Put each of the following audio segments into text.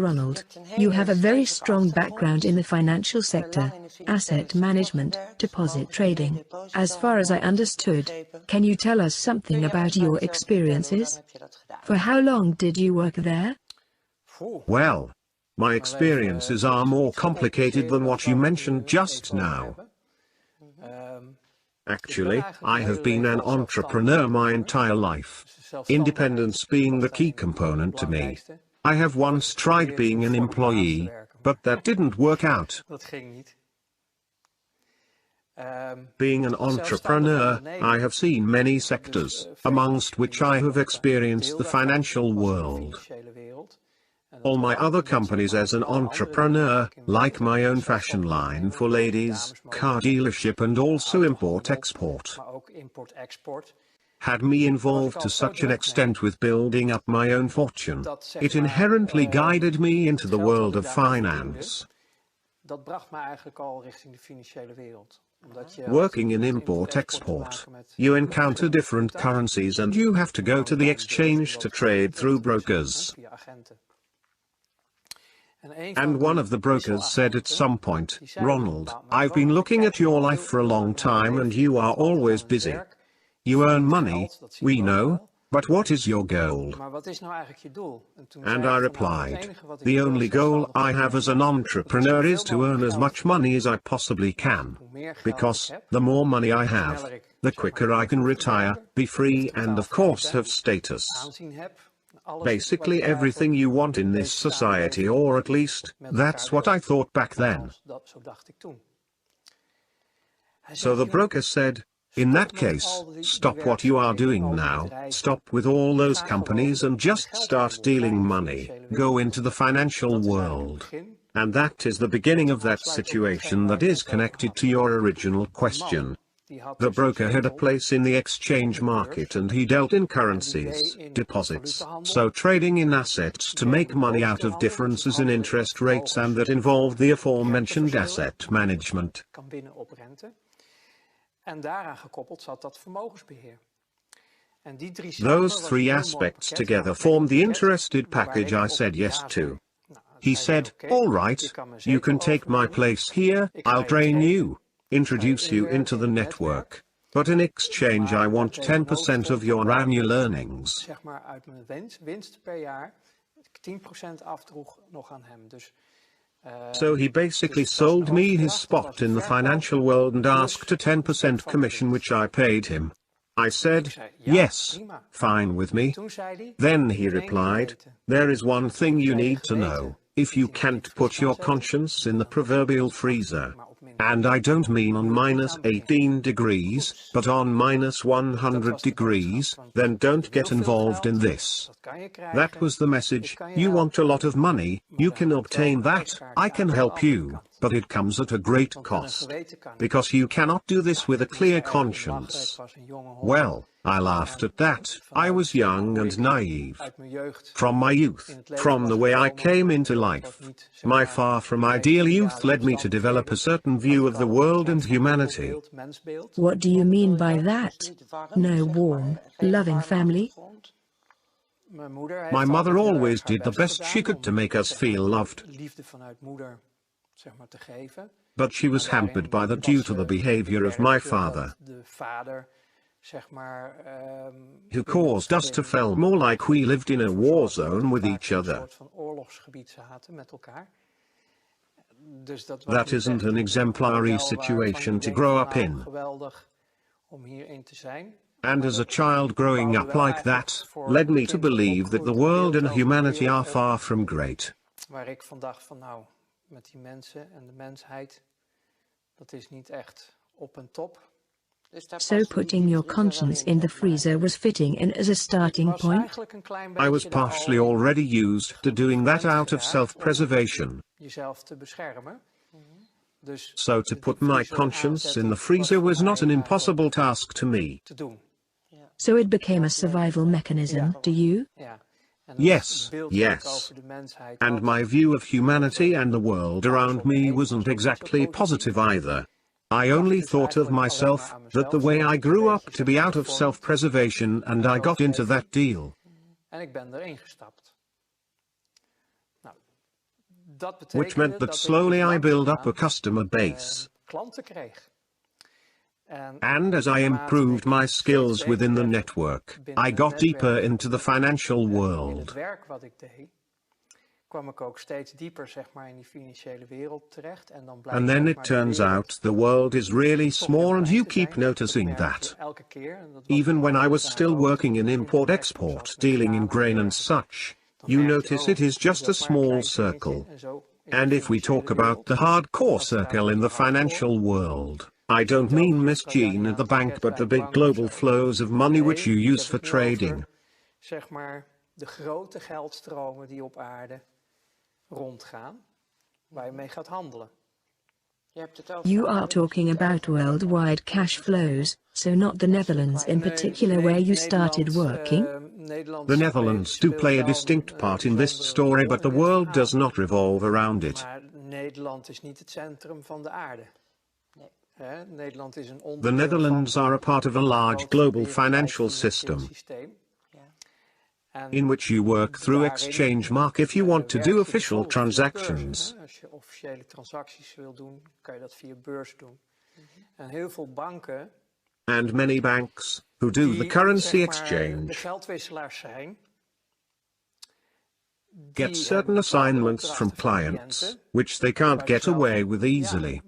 Ronald, you have a very strong background in the financial sector, asset management, deposit trading. As far as I understood, can you tell us something about your experiences? For how long did you work there? Well, my experiences are more complicated than what you mentioned just now. Actually, I have been an entrepreneur my entire life. Independence being the key component to me. I have once tried being an employee, but that didn't work out. Being an entrepreneur, I have seen many sectors, amongst which I have experienced the financial world. All my other companies as an entrepreneur, like my own fashion line for ladies, car dealership and also import-export, had me involved to such an extent with building up my own fortune. It inherently guided me into the world of finance. Working in import-export, you encounter different currencies and you have to go to the exchange to trade through brokers. And one of the brokers said at some point, "Ronald, I've been looking at your life for a long time and you are always busy. You earn money, we know, but what is your goal?" And I replied, "The only goal I have as an entrepreneur is to earn as much money as I possibly can. Because, the more money I have, the quicker I can retire, be free and of course have status. Basically everything you want in this society, or at least, that's what I thought back then." So the broker said, "In that case, stop what you are doing now, stop with all those companies and just start dealing money, go into the financial world." And that is the beginning of that situation that is connected to your original question. The broker had a place in the exchange market and he dealt in currencies, deposits, so trading in assets to make money out of differences in interest rates, and that involved the aforementioned asset management. Those three aspects together formed the interested package I said yes to. He said, "All right, you can take my place here, I'll train you, introduce you into the network. But in exchange I want 10% of your annual earnings." So he basically sold me his spot in the financial world and asked a 10% commission, which I paid him. I said, "Yes, fine with me." Then he replied, "There is one thing you need to know. If you can't put your conscience in the proverbial freezer, and I don't mean on -18 degrees, but on -100 degrees, then don't get involved in this." That was the message. You want a lot of money, you can obtain that, I can help you, but it comes at a great cost. Because you cannot do this with a clear conscience. Well, I laughed at that. I was young and naive. From my youth, from the way I came into life, my far from ideal youth led me to develop a certain view of the world and humanity. What do you mean by that? No warm, loving family? My mother always did the best she could to make us feel loved. But she was hampered by that due to the behavior of my father, who caused us to feel more like we lived in a war zone with each other. That isn't an exemplary situation to grow up in. And as a child growing up like that, led me to believe that the world and humanity are far from great. So putting your conscience in the freezer was fitting in as a starting point? I was partially already used to doing that out of self-preservation. So to put my conscience in the freezer was not an impossible task to me. So it became a survival mechanism to you? Yes, yes. And my view of humanity and the world around me wasn't exactly positive either. I only thought of myself, that the way I grew up to be out of self-preservation, and I got into that deal. which meant that slowly I built up a customer base. And as I improved my skills within the network, I got deeper into the financial world. And then it turns out the world is really small, and you keep noticing that. Even when I was still working in import-export, dealing in grain and such, you notice it is just a small circle. And if we talk about the hardcore circle in the financial world, I don't mean Miss Jean at the bank, but the big global flows of money which you use for trading. De grote geldstromen die op aarde rondgaan, waar je mee gaat handelen. You are talking about worldwide cash flows, so not the Netherlands in particular where you started working? The Netherlands do play a distinct part in this story, but the world does not revolve around it. Nederland is niet het centrum van de aarde. The Netherlands are a part of a large global financial system, in which you work through exchange mark if you want to do official transactions. And many banks, who do the currency exchange, get certain assignments from clients, which they can't get away with easily.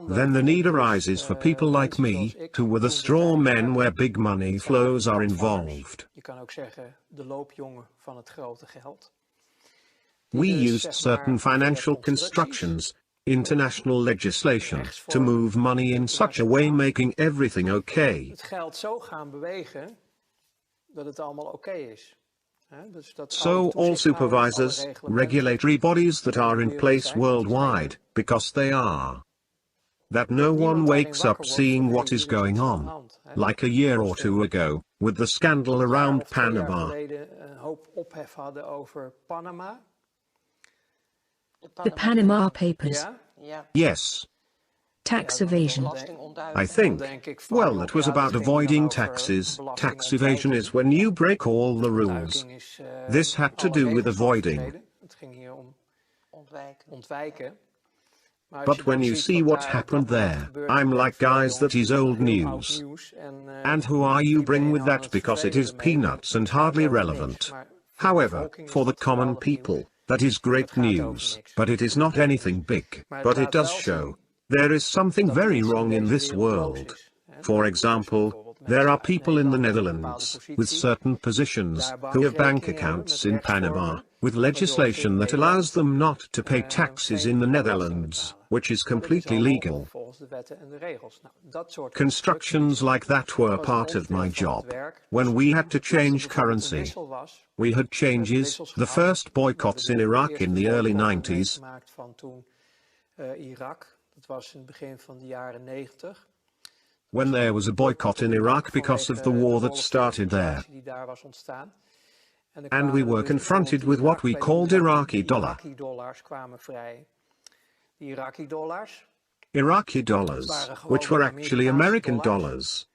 Then the need arises for people like me, who were the straw men where big money flows are involved. We used certain financial constructions, international legislation, to move money in such a way making everything okay. So all supervisors, regulatory bodies that are in place worldwide, because they are. That no one wakes up seeing what is going on, like a year or two ago, with the scandal around Panama. The Panama Papers. Yes. Tax evasion. I think, well, it was about avoiding taxes. Tax evasion is when you break all the rules. This had to do with avoiding. But when you see what happened there, I'm like, guys, that is old news. And who are you bring with that, because it is peanuts and hardly relevant. However, for the common people, that is great news, but it is not anything big. But it does show there is something very wrong in this world. For example, there are people in the Netherlands, with certain positions, who have bank accounts in Panama, with legislation that allows them not to pay taxes in the Netherlands, which is completely legal. Constructions like that were part of my job. When we had to change currency, we had changes, the first boycotts in Iraq in the early 90s. When there was a boycott in Iraq because of the war that started there. And we were confronted with what we called Iraqi dollar. Iraqi dollars, which were actually American dollars.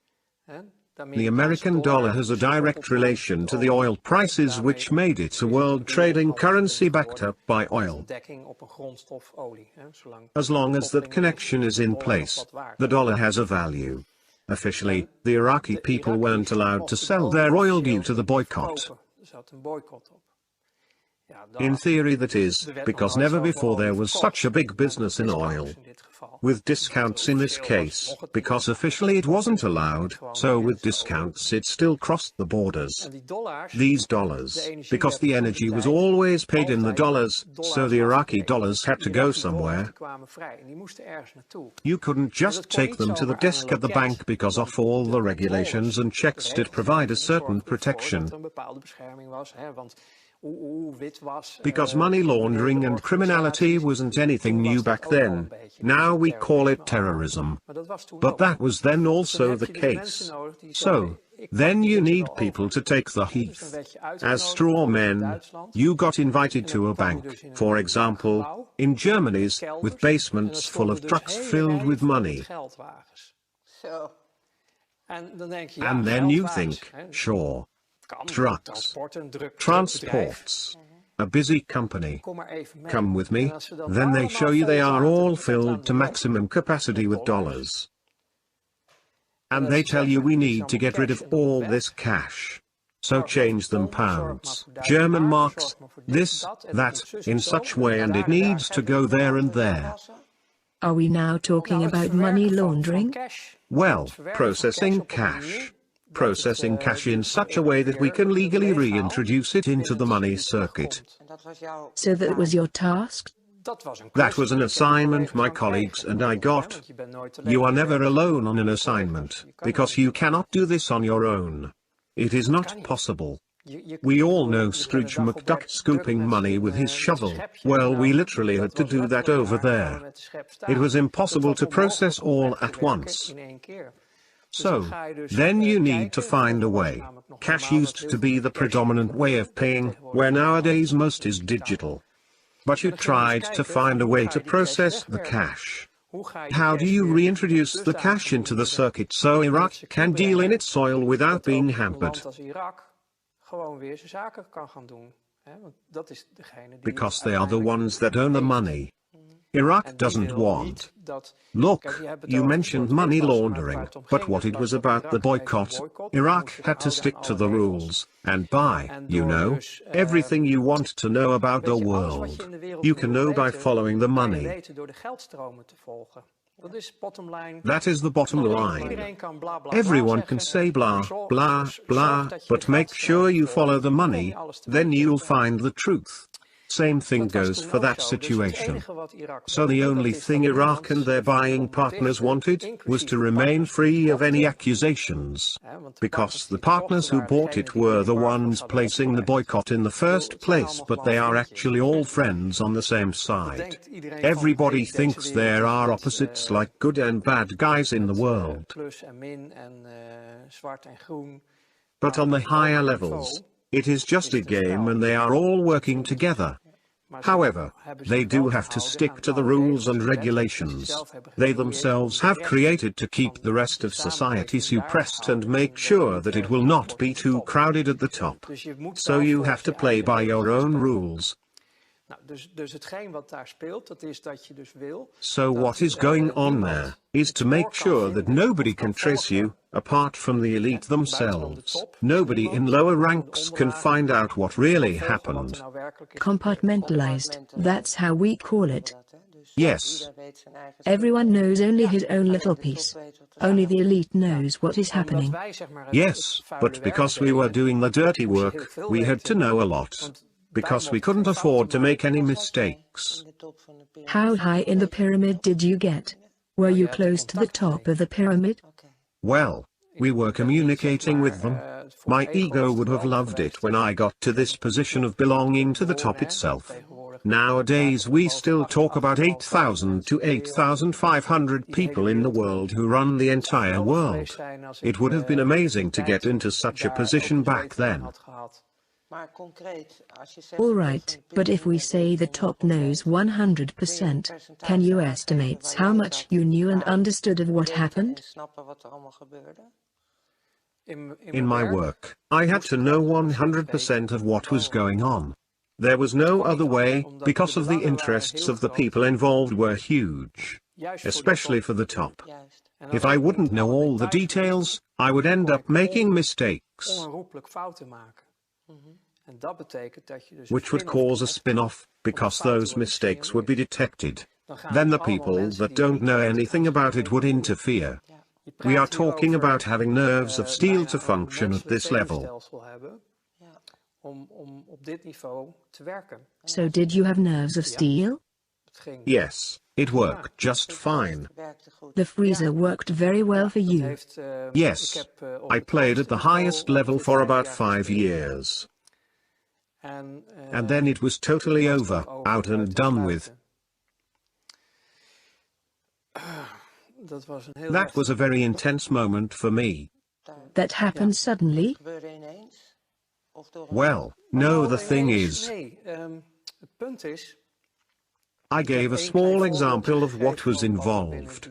The American dollar has a direct relation to the oil prices, which made it a world trading currency backed up by oil. As long as that connection is in place, the dollar has a value. Officially, the Iraqi people weren't allowed to sell their oil due to the boycott. In theory, that is, because never before there was such a big business in oil. With discounts in this case, because officially it wasn't allowed, so with discounts it still crossed the borders. These dollars, because the energy was always paid in the dollars, so the Iraqi dollars had to go somewhere. You couldn't just take them to the desk at the bank because of all the regulations and checks did provide a certain protection. Because money laundering and criminality wasn't anything new back then. Now we call it terrorism. But that was then also the case. So, then you need people to take the heat. As straw men, you got invited to a bank, for example, in Germany's, with basements full of trucks filled with money. And then you think, sure. trucks, transports, a busy company. Come with me. Then they show you they are all filled to maximum capacity with dollars. And they tell you we need to get rid of all this cash. So change them pounds, German marks, this, that, in such way, and it needs to go there and there. Are we now talking about money laundering? Well, processing cash. Processing cash in such a way that we can legally reintroduce it into the money circuit. So that was your task? That was an assignment my colleagues and I got. You are never alone on an assignment, because you cannot do this on your own. It is not possible. We all know Scrooge McDuck scooping money with his shovel. Well, we literally had to do that over there. It was impossible to process all at once. So, then you need to find a way. Cash used to be the predominant way of paying, where nowadays most is digital. But you tried to find a way to process the cash. How do you reintroduce the cash into the circuit so Iraq can deal in its oil without being hampered? Because they are the ones that own the money. Iraq doesn't want. Look, you mentioned money laundering, but what it was about the boycott, Iraq had to stick to the rules, and buy, you know, everything you want to know about the world. You can know by following the money. That is the bottom line. Everyone can say blah, blah, blah, but make sure you follow the money, then you'll find the truth. Same thing goes for that situation. So the only thing Iraq and their buying partners wanted was to remain free of any accusations. Because the partners who bought it were the ones placing the boycott in the first place, but they are actually all friends on the same side. Everybody thinks there are opposites like good and bad guys in the world. But on the higher levels, it is just a game and they are all working together. However, they do have to stick to the rules and regulations they themselves have created to keep the rest of society suppressed and make sure that it will not be too crowded at the top. So you have to play by your own rules. So what is going on there is to make sure that nobody can trace you, apart from the elite themselves. Nobody in lower ranks can find out what really happened. Compartmentalized, that's how we call it. Yes. Everyone knows only his own little piece. Only the elite knows what is happening. Yes, but because we were doing the dirty work, we had to know a lot. Because we couldn't afford to make any mistakes. How high in the pyramid did you get? Were you close to the top of the pyramid? Well, we were communicating with them. My ego would have loved it when I got to this position of belonging to the top itself. Nowadays we still talk about 8,000 to 8,500 people in the world who run the entire world. It would have been amazing to get into such a position back then. All right, but if we say the top knows 100%, can you estimate how much you knew and understood of what happened? In my work, I had to know 100% of what was going on. There was no other way, because of the interests of the people involved were huge. Especially for the top. If I wouldn't know all the details, I would end up making mistakes. Which would cause a spin-off, because those mistakes would be detected. Then the people that don't know anything about it would interfere. We are talking about having nerves of steel to function at this level. So did you have nerves of steel? Yes, it worked just fine. The freezer worked very well for you. Yes, I played at the highest level for about 5 years. And then it was totally over, out and done with. That was a very intense moment for me. That happened suddenly? Well, no, the thing is, I gave a small example of what was involved.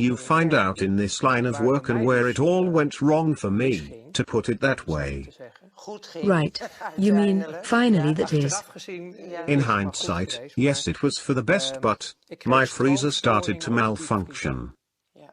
you find out in this line of work and where it all went wrong for me, to put it that way. Right. You mean, finally that is. Achteraf gezien, In is het maar goed hindsight, geweest, yes, maar it was for the best, but ik kreeg my freezer started to stroomstoringen op het malfunction. Ja.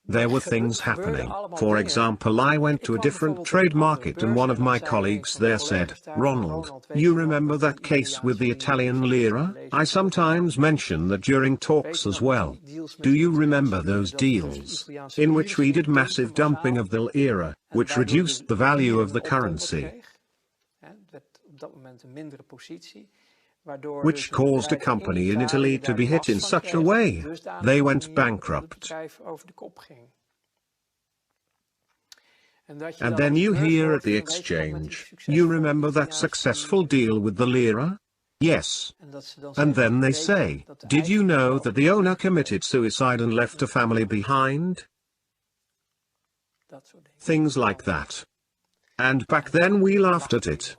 There were things happening. For example, I went to a different trade market and one of my colleagues there said, "Ronald, you remember that case with the Italian lira? I sometimes mention that during talks as well. Do you remember those deals, in which we did massive dumping of the lira, which reduced the value of the currency? Which caused a company in Italy to be hit in such a way. They went bankrupt." And then you hear at the exchange, "You remember that successful deal with the lira?" Yes. And then they say, "Did you know that the owner committed suicide and left a family behind?" Things like that. And back then we laughed at it.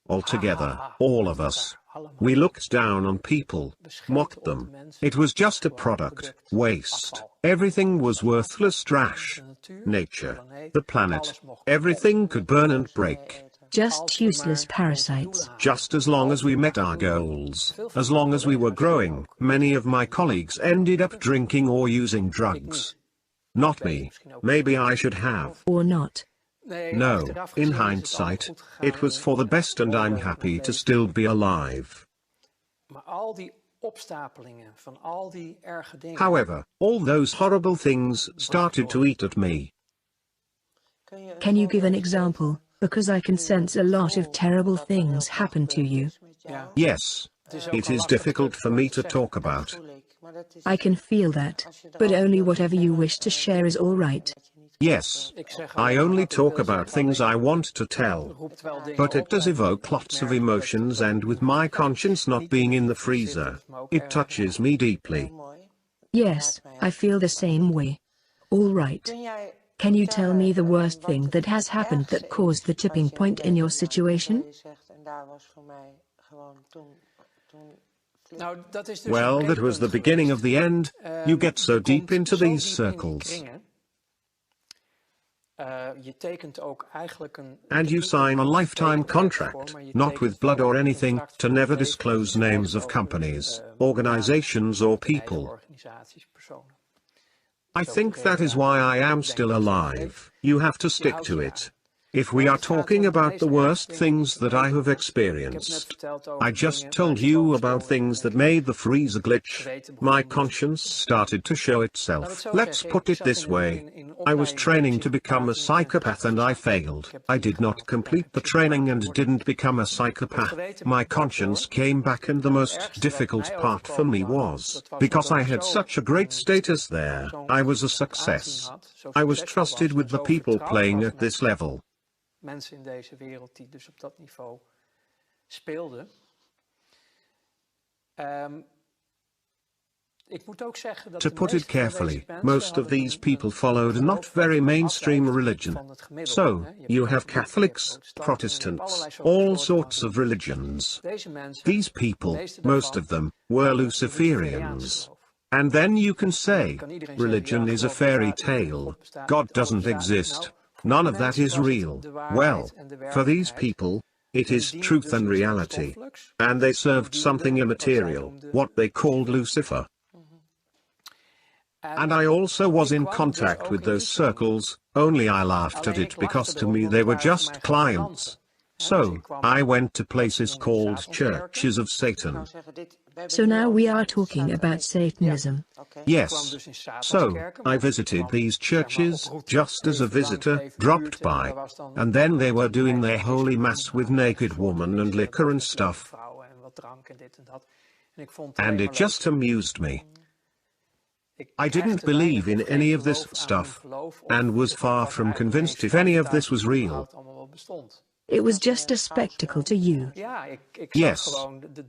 Altogether, all of us. We looked down on people, mocked them. It was just a product, waste. Everything was worthless trash. Nature, the planet, everything could burn and break. Just useless parasites. Just as long as we met our goals, as long as we were growing, many of my colleagues ended up drinking or using drugs. Not me. Maybe I should have. Or not. No, in hindsight, it was for the best and I'm happy to still be alive. However, all those horrible things started to eat at me. Can you give an example? Because I can sense a lot of terrible things happen to you. Yes. It is difficult for me to talk about. I can feel that, but only whatever you wish to share is all right. Yes. I only talk about things I want to tell. But it does evoke lots of emotions, and with my conscience not being in the freezer, it touches me deeply. Yes, I feel the same way. All right. Can you tell me the worst thing that has happened that caused the tipping point in your situation? Well, that was the beginning of the end. You get so deep into these circles. And you sign a lifetime contract, not with blood or anything, to never disclose names of companies, organizations or people. I think that is why I am still alive. You have to stick to it. If we are talking about the worst things that I have experienced, I just told you about things that made the freezer glitch. My conscience started to show itself. Let's put it this way. I was training to become a psychopath and I failed. I did not complete the training and didn't become a psychopath. My conscience came back, and the most difficult part for me was, because I had such a great status there, I was a success. I was trusted with the people playing at this level. Mensen in deze wereld die dus op dat niveau speelden. To put it carefully, most of these people followed a not very mainstream religion. So, you have Catholics, Protestants, all sorts of religions. These people, most of them, were Luciferians. And then you can say, religion is a fairy tale. God doesn't exist. None of that is real. Well, for these people, it is truth and reality. And they served something immaterial, what they called Lucifer. And I also was in contact with those circles, only I laughed at it because to me they were just clients. So, I went to places called churches of Satan. So now we are talking about Satanism. Yes. So, I visited these churches, just as a visitor, dropped by. And then they were doing their holy mass with naked women and liquor and stuff. And it just amused me. I didn't believe in any of this stuff, and was far from convinced if any of this was real. It was just a spectacle to you. Yes.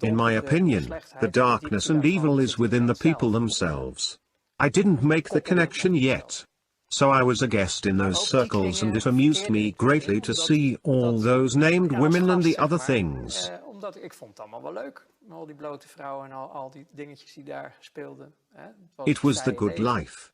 In my opinion, the darkness and evil is within the people themselves. I didn't make the connection yet. So I was a guest in those circles, and it amused me greatly to see all those named women and the other things. It was the good life.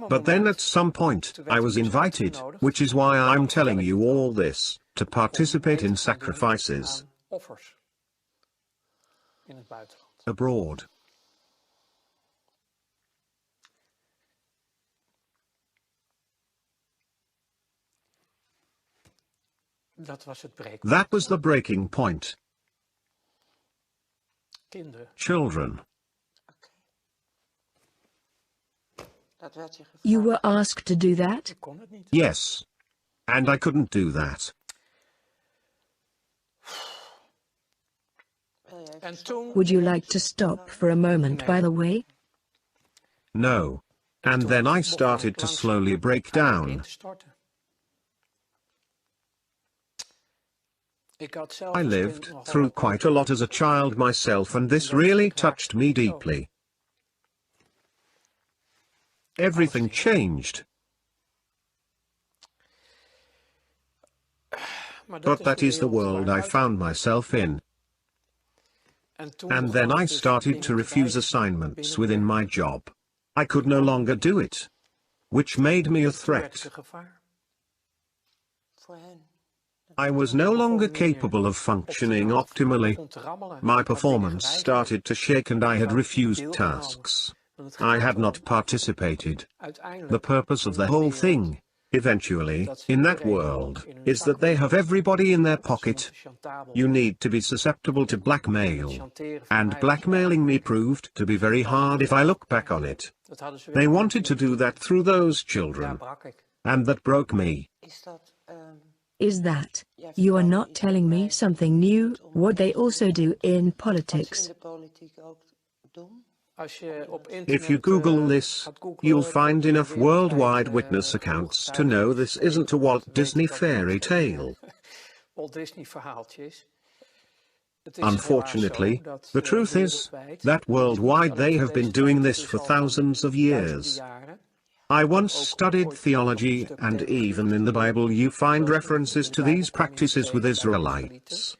But then at some point, I was invited, which is why I'm telling you all this, to participate in sacrifices abroad. That was the breaking point. Children. You were asked to do that? Yes. And I couldn't do that. Would you like to stop for a moment, by the way? No. And then I started to slowly break down. I lived through quite a lot as a child myself, and this really touched me deeply. Everything changed. But that is the world I found myself in. And then I started to refuse assignments within my job. I could no longer do it, which made me a threat. I was no longer capable of functioning optimally. My performance started to shake and I had refused tasks. I had not participated. The purpose of the whole thing, eventually, in that world, is that they have everybody in their pocket. You need to be susceptible to blackmail. And blackmailing me proved to be very hard if I look back on it. They wanted to do that through those children. And that broke me. Is that, you are not telling me something new, what they also do in politics? If you Google this, you'll find enough worldwide witness accounts to know this isn't a Walt Disney fairy tale. Unfortunately, the truth is that worldwide they have been doing this for thousands of years. I once studied theology, and even in the Bible you find references to these practices with Israelites.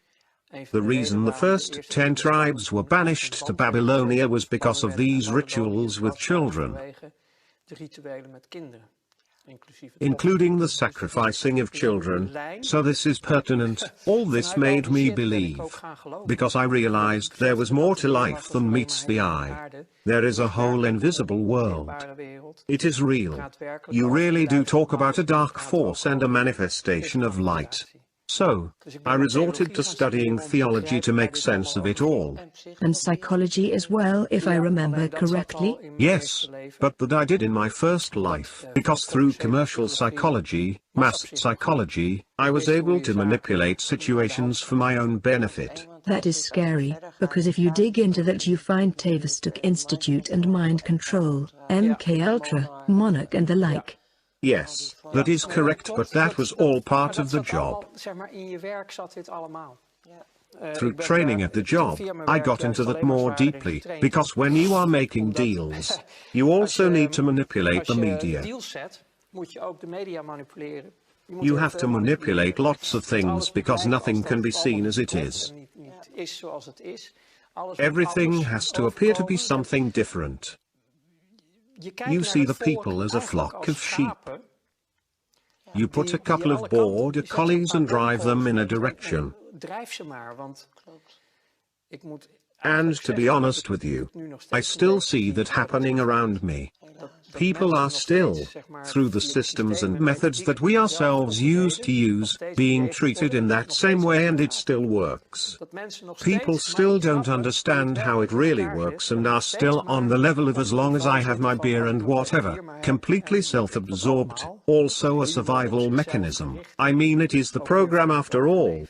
The reason the first 10 tribes were banished to Babylonia was because of these rituals with children, including the sacrificing of children. So this is pertinent. All this made me believe, because I realized there was more to life than meets the eye. There is a whole invisible world. It is real. You really do talk about a dark force and a manifestation of light. So, I resorted to studying theology to make sense of it all. And psychology as well, if I remember correctly? Yes, but that I did in my first life, because through commercial psychology, mass psychology, I was able to manipulate situations for my own benefit. That is scary, because if you dig into that you find Tavistock Institute and mind control, MK Ultra, Monarch and the like. Yes, that is correct, but that was all part of the job. Through training at the job, I got into that more deeply, because when you are making deals, you also need to manipulate the media. You have to manipulate lots of things because nothing can be seen as it is. Everything has to appear to be something different. You see the people as a flock of sheep. You put a couple of border collies and drive them in a direction. And to be honest with you, I still see that happening around me. People are still, through the systems and methods that we ourselves used to use, being treated in that same way, and it still works. People still don't understand how it really works and are still on the level of as long as I have my beer and whatever, completely self-absorbed, also a survival mechanism. I mean, it is the program after all.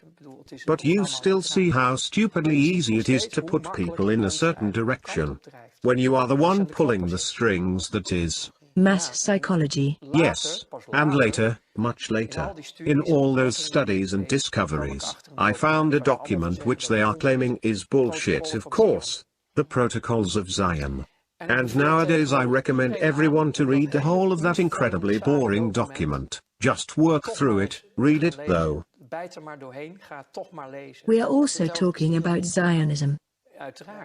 But you still see how stupidly easy it is to put people in a certain direction, when you are the one pulling the strings. That is mass psychology. Yes, and later, much later, in all those studies and discoveries, I found a document which they are claiming is bullshit, of course, the Protocols of Zion. And nowadays I recommend everyone to read the whole of that incredibly boring document. Just work through it, read it though. We are also talking about Zionism.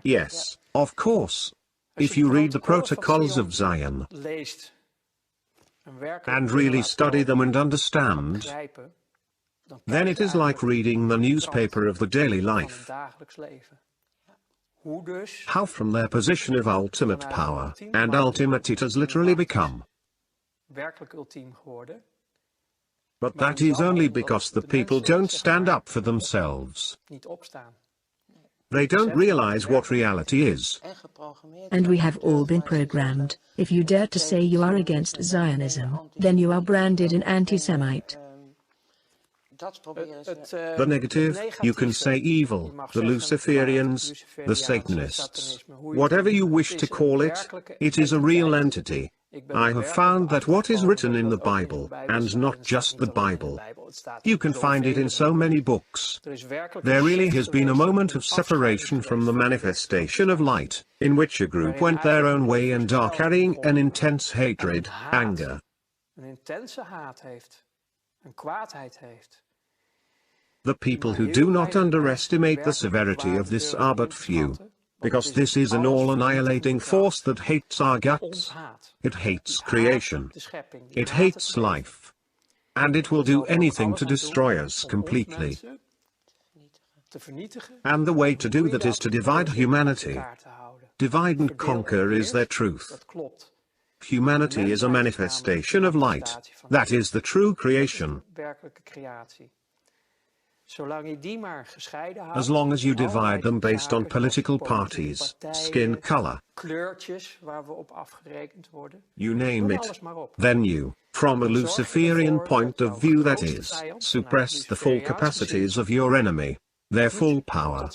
Yes, of course. If you read the Protocols of Zion and really study them and understand, then it is like reading the newspaper of the daily life. How from their position of ultimate power, and ultimate it has literally become, But that is only because the people don't stand up for themselves. Niet opstaan. They don't realize what reality is. And we have all been programmed. If you dare to say you are against Zionism, then you are branded an anti-Semite. The negative, you can say evil, the Luciferians, the Satanists, whatever you wish to call it, it is a real entity. I have found that what is written in the Bible, and not just the Bible, you can find it in so many books. There really has been a moment of separation from the manifestation of light, in which a group went their own way and are carrying an intense hatred, anger. Een intense haat heeft. Een kwaadheid heeft. The people who do not underestimate the severity of this are but few. Because this is an all-annihilating force that hates our guts. It hates creation. It hates life. And it will do anything to destroy us completely. And the way to do that is to divide humanity. Divide and conquer is their truth. Humanity is a manifestation of light. That is the true creation. As long as you divide them based on political parties, skin color, you name it, then you, from a Luciferian point of view that is, suppress the full capacities of your enemy, their full power.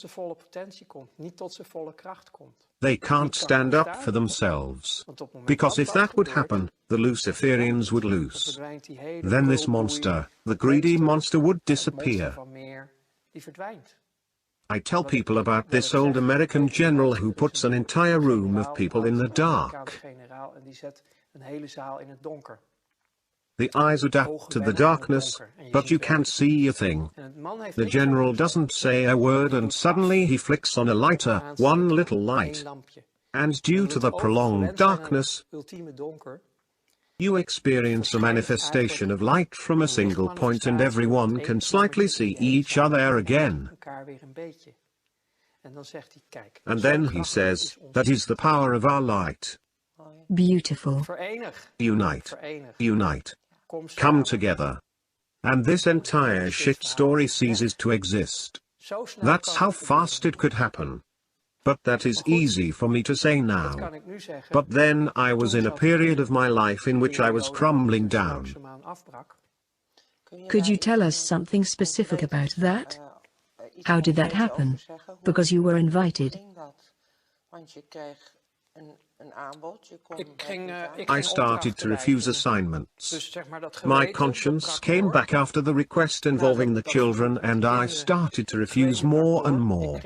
They can't stand up for themselves. Because if that would happen, the Luciferians would lose. Then this monster, the greedy monster, would disappear. I tell people about this old American general who puts an entire room of people in the dark. The eyes adapt to the darkness, but you can't see a thing. The general doesn't say a word and suddenly he flicks on a lighter, one little light. And due to the prolonged darkness, you experience a manifestation of light from a single point and everyone can slightly see each other again. And then he says, that is the power of our light. Beautiful. Unite. Unite. Come together. And this entire shit story ceases to exist. That's how fast it could happen. But that is easy for me to say now. But then I was in a period of my life in which I was crumbling down. Could you tell us something specific about that? How did that happen? Because you were invited. I started to refuse assignments. My conscience came back after the request involving the children and I started to refuse more and more.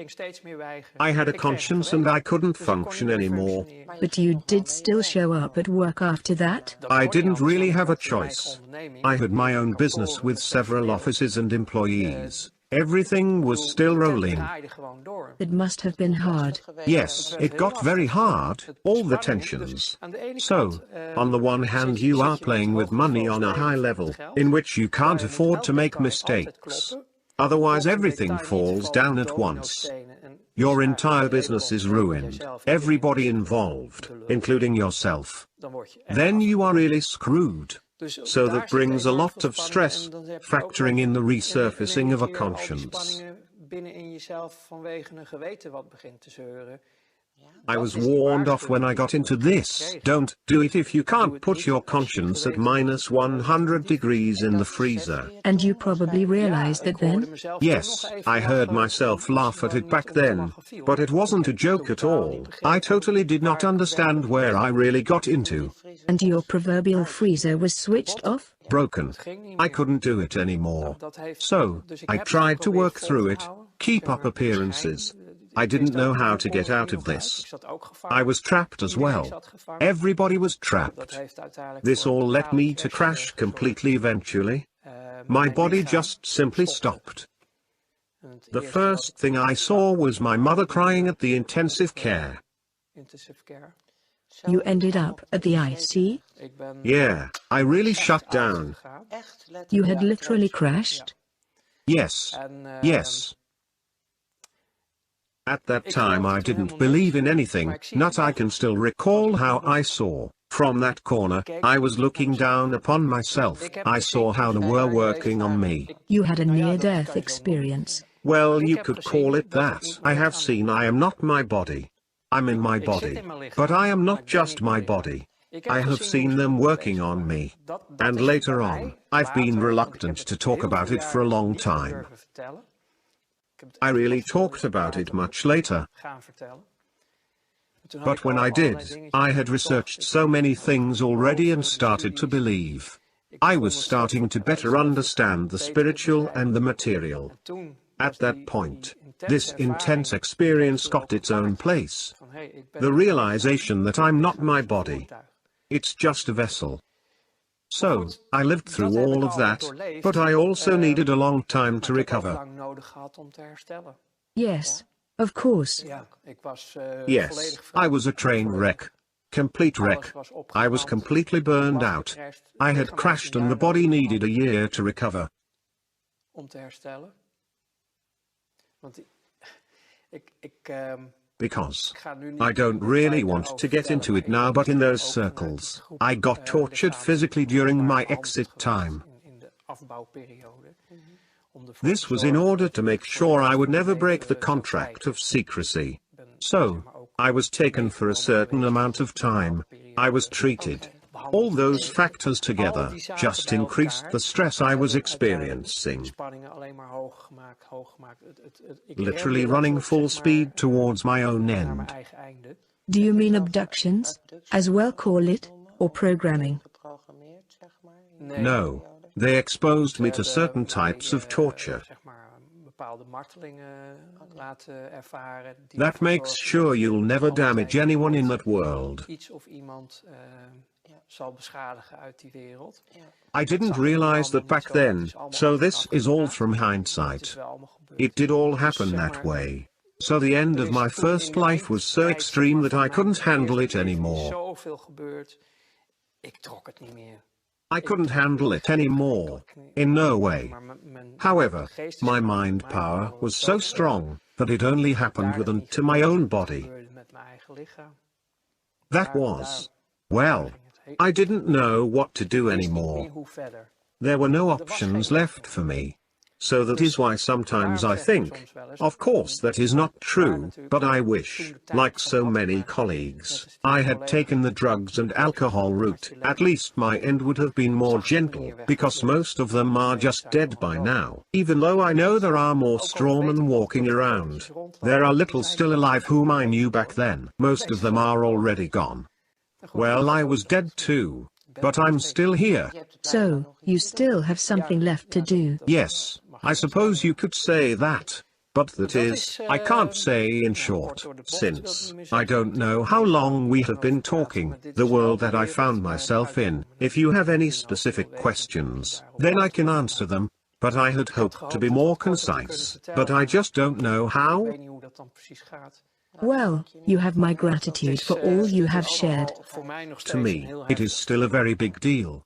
I had a conscience and I couldn't function anymore. But you did still show up at work after that? I didn't really have a choice. I had my own business with several offices and employees. Everything was still rolling. It must have been hard. Yes, it got very hard, all the tensions. So, on the one hand you are playing with money on a high level, in which you can't afford to make mistakes. Otherwise everything falls down at once. Your entire business is ruined, everybody involved, including yourself. Then you are really screwed. So that brings a lot of stress, factoring in the resurfacing of a conscience. I was warned off when I got into this. Don't do it if you can't put your conscience at minus 100 degrees in the freezer. And you probably realized that then? Yes, I heard myself laugh at it back then. But it wasn't a joke at all. I totally did not understand where I really got into. And your proverbial freezer was switched off? Broken. I couldn't do it anymore. So, I tried to work through it, keep up appearances. I didn't know how to get out of this. I was trapped as well. Everybody was trapped. This all led me to crash completely eventually. My body just simply stopped. The first thing I saw was my mother crying at the intensive care. You ended up at the IC? Yeah, I really shut down. You had literally crashed? Yes. Yes. At that time I didn't believe in anything, not I can still recall how I saw From that corner, I was looking down upon myself. I saw how they were working on me. You had a near-death experience. Well, you could call it that. I have seen I am not my body. I'm in my body. But I am not just my body. I have seen them working on me. And later on, I've been reluctant to talk about it for a long time. I really talked about it much later. But when I did, I had researched so many things already and started to believe. I was starting to better understand the spiritual and the material. At that point, this intense experience got its own place. The realization that I'm not my body. It's just a vessel. So, I lived through all of that, but I also needed a long time to recover. Yes, of course. Yes, I was a train wreck. Complete wreck. I was completely burned out. I had crashed and the body needed a year to recover. Because I don't really want to get into it now, but in those circles, I got tortured physically during my exit time. This was in order to make sure I would never break the contract of secrecy. So, I was taken for a certain amount of time. I was treated. All those factors together just increased the stress I was experiencing. Literally running full speed towards my own end. Do you mean abductions, as well call it, or programming? No, they exposed me to certain types of torture. That makes sure you'll never damage anyone in that world. I didn't realize that back then, so this is all from hindsight. It did all happen that way. So the end of my first life was so extreme that I couldn't handle it anymore. I couldn't handle it anymore, in no way. However, my mind power was so strong that it only happened within to my own body. That was, well, I didn't know what to do anymore. There were no options left for me. So that is why sometimes I think, of course that is not true, but I wish, like so many colleagues, I had taken the drugs and alcohol route. At least my end would have been more gentle, because most of them are just dead by now. Even though I know there are more strawmen walking around, there are little still alive whom I knew back then. Most of them are already gone. Well, I was dead too, but I'm still here. So, you still have something left to do. Yes. I suppose you could say that, but that is, I can't say in short, since I don't know how long we have been talking, the world that I found myself in. If you have any specific questions, then I can answer them, but I had hoped to be more concise, but I just don't know how. Well, you have my gratitude for all you have shared. To me, it is still a very big deal.